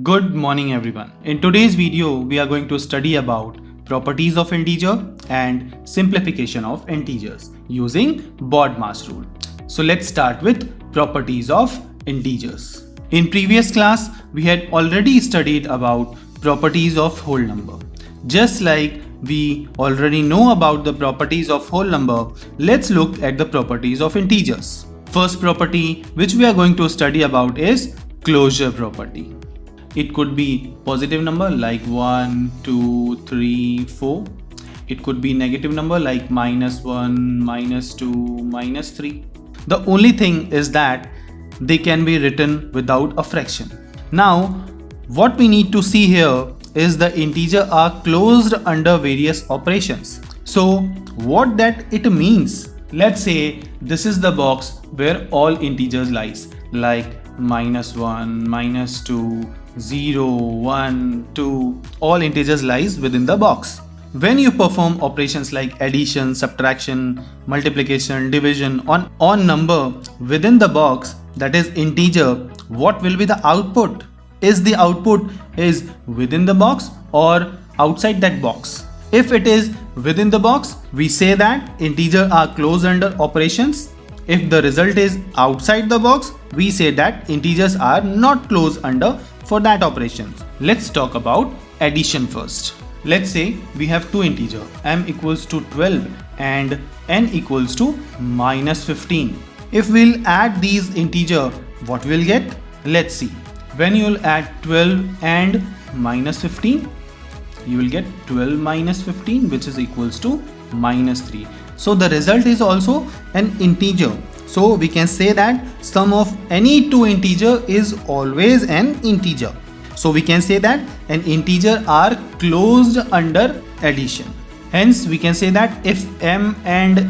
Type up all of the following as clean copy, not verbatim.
Good morning everyone. In today's video, we are going to study about properties of integer and simplification of integers using BODMAS rule. So let's start with properties of integers. In previous class, we had already studied about properties of whole number. Just like we already know about the properties of whole number, let's look at the properties of integers. First property which we are going to study about is closure property. It could be positive number like 1, 2, 3, 4. It could be negative number like -1, -2, -3. The only thing is that they can be written without a fraction. Now, what we need to see here is the integer are closed under various operations. So, what that it means? Let's say this is the box where all integers lies like -1, -2, 0, 1, 2, all integers lies within the box. When you perform operations like addition, subtraction, multiplication, division on number within the box, that is integer, what will be the output? Is the output is within the box or outside that box? If it is within the box, we say that integers are closed under operations. If the result is outside the box, we say that integers are not closed under for that operations. Let's talk about addition first. Let's say we have two integers, m equals to 12 and n equals to -15. If we'll add these integers, what we'll get? Let's see. When you'll add 12 and -15, you will get 12 minus 15, which is equals to -3. So the result is also an integer. So we can say that sum of any two integer is always an integer. So we can say that an integer are closed under addition. Hence we can say that if m and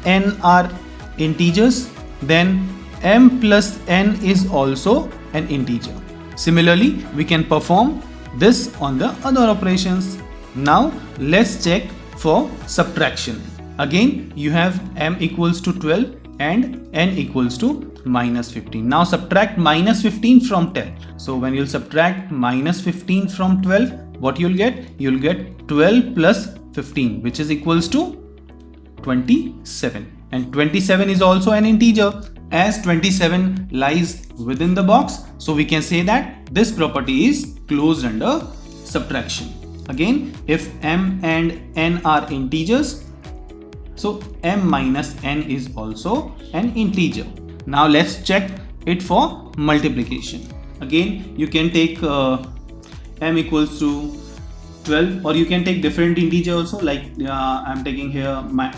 n are integers, then m plus n is also an integer. Similarly, we can perform this on the other operations. Now let's check for subtraction. Again, you have m equals to 12 and n equals to -15. Now subtract -15 from 10. So when you'll subtract -15 from 12, what you'll get? You'll get 12 plus 15, which is equals to 27. And 27 is also an integer, as 27 lies within the box. So we can say that this property is closed under subtraction. Again, if m and n are integers, so m minus n is also an integer. Now let's check it for multiplication. Again, you can take m equals to 12, or you can take different integer also, like I'm taking here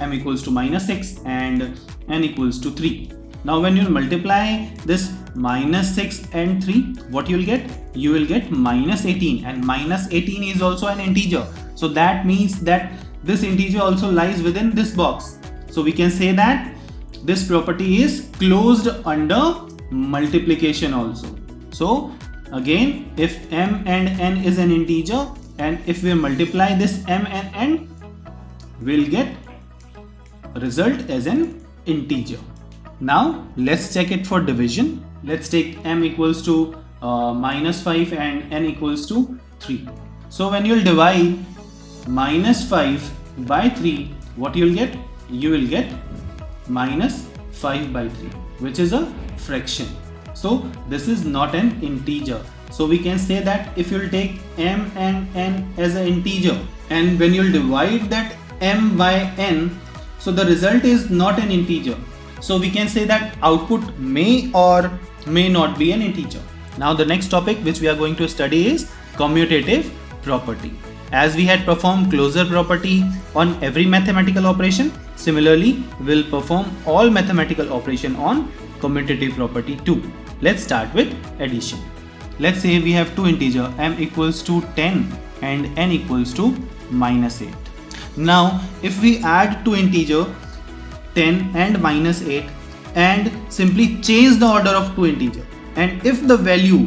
m equals to -6 and n equals to 3. Now when you multiply this -6 and 3, what you'll get? You will get -18, and -18 is also an integer. So that means that this integer also lies within this box. So we can say that this property is closed under multiplication also. So again, if m and n is an integer, and if we multiply this m and n, we'll get result as an integer. Now let's check it for division. Let's take m equals to -5 and n equals to 3. So when you'll divide -5 by 3, what you'll get? You will get -5 by 3, which is a fraction. So this is not an integer. So we can say that if you'll take m and n as an integer, and when you'll divide that m by n, so the result is not an integer. So we can say that output may or may not be an integer. Now the next topic which we are going to study is commutative property. As we had performed closure property on every mathematical operation, similarly we'll perform all mathematical operation on commutative property too. Let's start with addition. Let's say we have two integer, m equals to 10 and n equals to -8. Now if we add two integer 10 and -8 and simply change the order of two integer, and if the value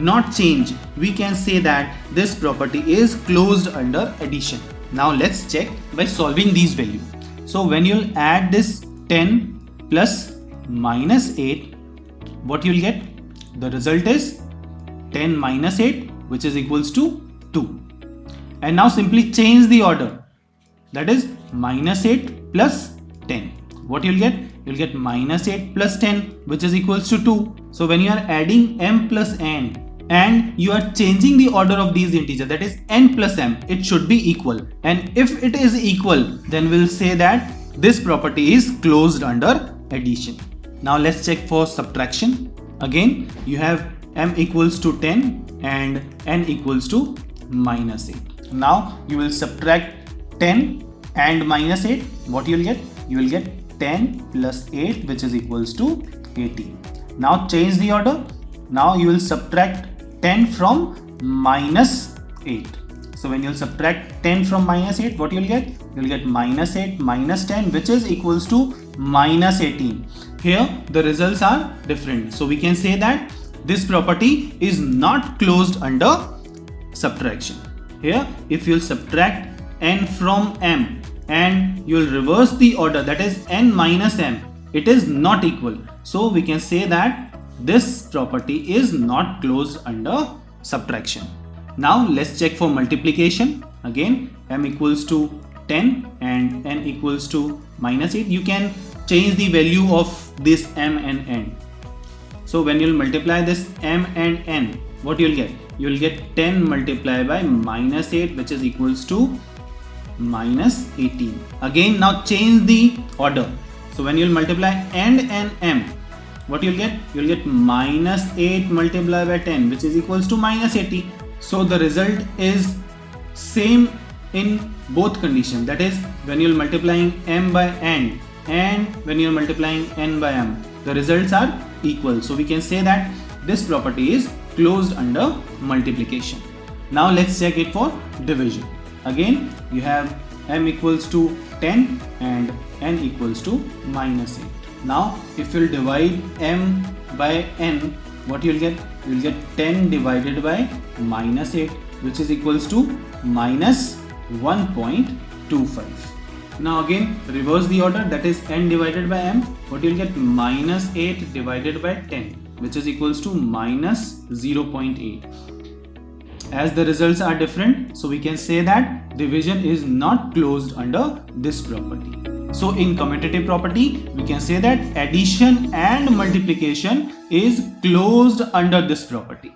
not change, we can say that this property is closed under addition. Now let's check by solving these values. So when you'll add this 10 plus -8, what you'll get? The result is 10 minus 8, which is equals to 2. And now simply change the order. That is minus 8 plus 10. What you'll get? You'll get minus 8 plus 10, which is equals to 2. So when you are adding m plus n and you are changing the order of these integers, that is n plus m, it should be equal. And if it is equal, then we'll say that this property is closed under addition. Now let's check for subtraction. Again, you have m equals to 10 and n equals to minus 8. Now you will subtract 10 and minus 8. What you will get? You will get 10 plus 8, which is equals to 18. Now change the order. Now you will subtract 10 from minus 8. So when you will subtract 10 from minus 8, what you will get? You will get minus 8 minus 10, which is equals to minus 18. Here the results are different. So we can say that this property is not closed under subtraction. Here if you will subtract n from m and you will reverse the order, that is n minus m, it is not equal. So we can say that this property is not closed under subtraction. Now let's check for multiplication. Again, m equals to 10 and n equals to minus 8. You can change the value of this m and n. So when you will multiply this m and n, what you will get? You will get 10 multiplied by minus 8, which is equals to minus 18. Again, now change the order. So when you will multiply n and m, what you will get? You will get minus 8 multiplied by 10, which is equals to minus 80. So the result is same in both conditions. That is, when you are multiplying m by n and when you are multiplying n by m, the results are equal. So we can say that this property is closed under multiplication. Now let's check it for division. Again, you have m equals to 10 and n equals to minus 8. Now if you will divide m by n, what you will get? You will get 10 divided by minus 8, which is equals to minus 1.25. Now again reverse the order, that is n divided by m. What you will get? Minus 8 divided by 10, which is equals to minus 0.8. As the results are different, so we can say that division is not closed under this property. So in commutative property, we can say that addition and multiplication is closed under this property.